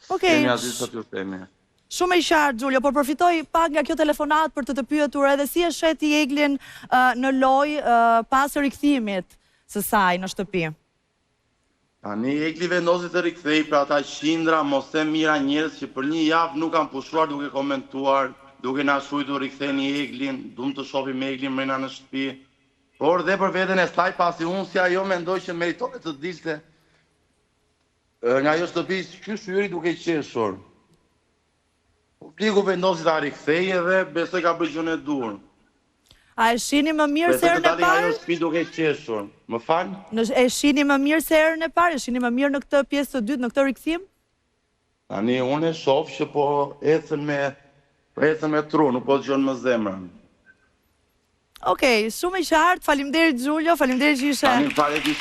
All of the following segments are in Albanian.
Okej. Kemi aziz të t'ju themi. Shumë e qartë, Xhulio, por përfitoj pak nga kjo telefonat për të të pyetur edhe si e sheti Eglin në lojë pas rikthimit së saj në shtëpi. Tani Egli vendosi të rikthej për ata qindra mos e mira njerëz që për një javë nuk kanë pushuar duke komentuar, duke na shujtur riktheni Eglin, duam të shohim Eglin mrena në shtëpi. Por dhe për veten e saj, pasi unë si ajo mendoj që meritonte të dilte nga ajo shtëpi ky shyri duke qeshur. Publiku vendosi ta rikthejë dhe besoj ka bërë gjën e dur. A e shihni më mirë se herën e Ajo parë? shtëpi duke qeshur. Më fal? E shihni më mirë se herën e parë? E shihni më mirë në këtë pjesë të dytë, në këtë rikthim? Tani unë e shoh që po ecën me tru, nuk po dëgjon më zemrën. Okej, shumë e qartë. Faleminderit Xhulio, faleminderit që ishe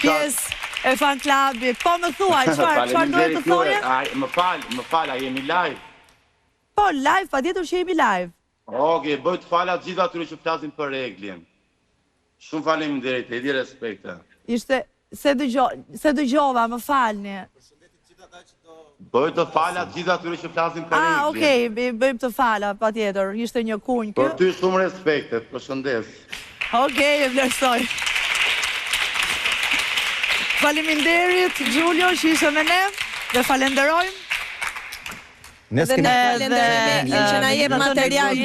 pjesë e fan klubit. Po më thuaj, çfarë duhet të thoje? Më fal, a jemi live? Po, live, patjetër që jemi live. Okej, bëj të fala gjithë atyre që flasin për Eglin. Shumë faleminderit, e di respekte. Ishte se dëgjova, më falni. Bëj të fala gjithë atyre që flasin për Eglin. Okej, bëjmë të fala, patjetër. Ishte një kunj ky. Për ty shumë respekte, përshëndes. Okej, e vlerësoj. Faleminderit Xhulio që ishe me ne dhe falenderojmë. Ne s'kemi falenderojmë që na jep material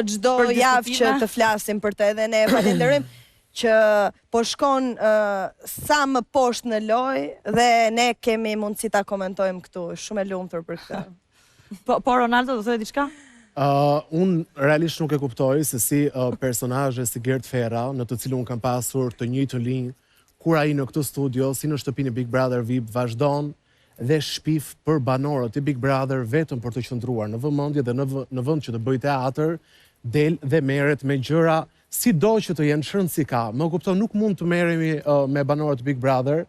çdo javë që të flasim për të, edhe ne falenderojmë që po shkon sa më poshtë në lojë dhe ne kemi mundësi ta komentojmë këtu. Shumë e lumtur për këtë. Po Ronaldo do thotë diçka? Unë realisht nuk e kuptoj se si personazhe si Gert Ferra, në të cilën kam pasur të njëjtën linjë, kur ai në këtë studio, si në shtëpinë e Big Brother VIP, vazhdon dhe shpif për banorët e Big Brother vetëm për të qëndruar në vëmendje dhe në vend që të bëj teatr, del dhe merret me gjëra sido që të jenë shërnë si ka. Më kupton, nuk mund të merremi me banorët Big Brother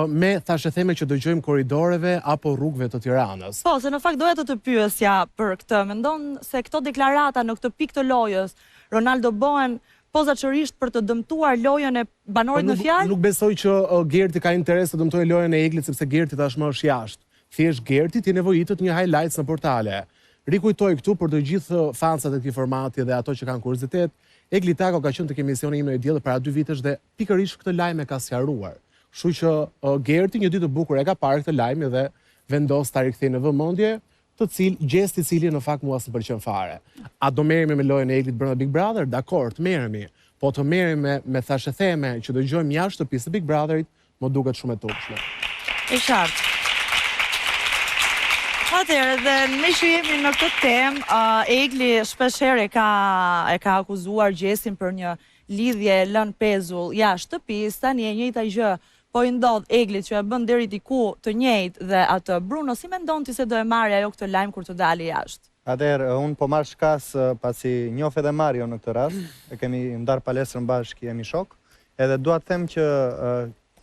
me thashë theme që dëgjojmë korridoreve apo rrugëve të Tiranës. Po, se në fakt doja të pyesja për këtë. Mendon se këto deklarata në këtë pikë të lojës, Ronaldo bëhen pozaçërisht për të dëmtuar lojën e banorit në fjalë? Nuk besoj që Gerti ka interes të dëmtojë lojën e Eglit, sepse Gerti tashmë është jashtë. Thjesht Gerti ti nevojitet një highlights në portale. Rikujtoj këtu për të gjithë fansat e këtij formati dhe ato që kanë kuriozitet, Egli Tako ka qenë tek emisioni Im në Diell para 2 vitesh dhe pikërisht këtë lajm e ka sqaruar. Kështu që Gerti një ditë të bukur e ka parë këtë lajm dhe vendos ta rikthejë në vëmendje, gjesti i cili në fakt mua s'm pëlqen fare. A do merremi me lojën e Eglit brenda Big Brother? Dakor, të merremi. Po të merremi me thashë theme që dëgjojmë jashtë shtëpisë së Big Brotherit, më duket shumë e turpshme. E qartë. Atëherë, dhe ne që jemi në këtë temë, Egli shpeshherë e ka akuzuar Gjestin për një lidhje lënë pezull jashtë shtëpisë, tani e njëjta gjë po i ndodh Eglit që e bën deri diku të njëjtë dhe atë. Bruno, si mendon ti se do e marrë ajo këtë lajm kur të dalë jashtë? Atëherë, unë po marr shkas pasi njoh edhe Mario në këtë rast, e kemi ndar palestrën bashkë, jemi shok, edhe dua të them që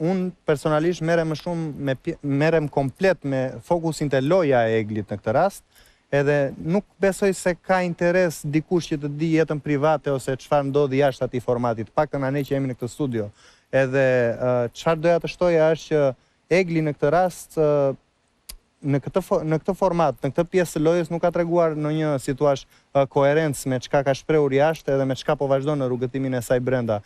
unë personalisht merrem komplet me fokusin të loja e Eglit në këtë rast, edhe nuk besoj se ka interes dikush që të di jetën private ose çfarë ndodhi jashtë atij formati, paktën ne që jemi në këtë studio. Edhe çfarë doja të shtoja është që Egli në këtë rast, në këtë format, në këtë pjesë të lojës nuk ka treguar në një situash koherencë me çka ka shprehur jashtë edhe me çka po vazhdon në rrugëtimin e saj brenda.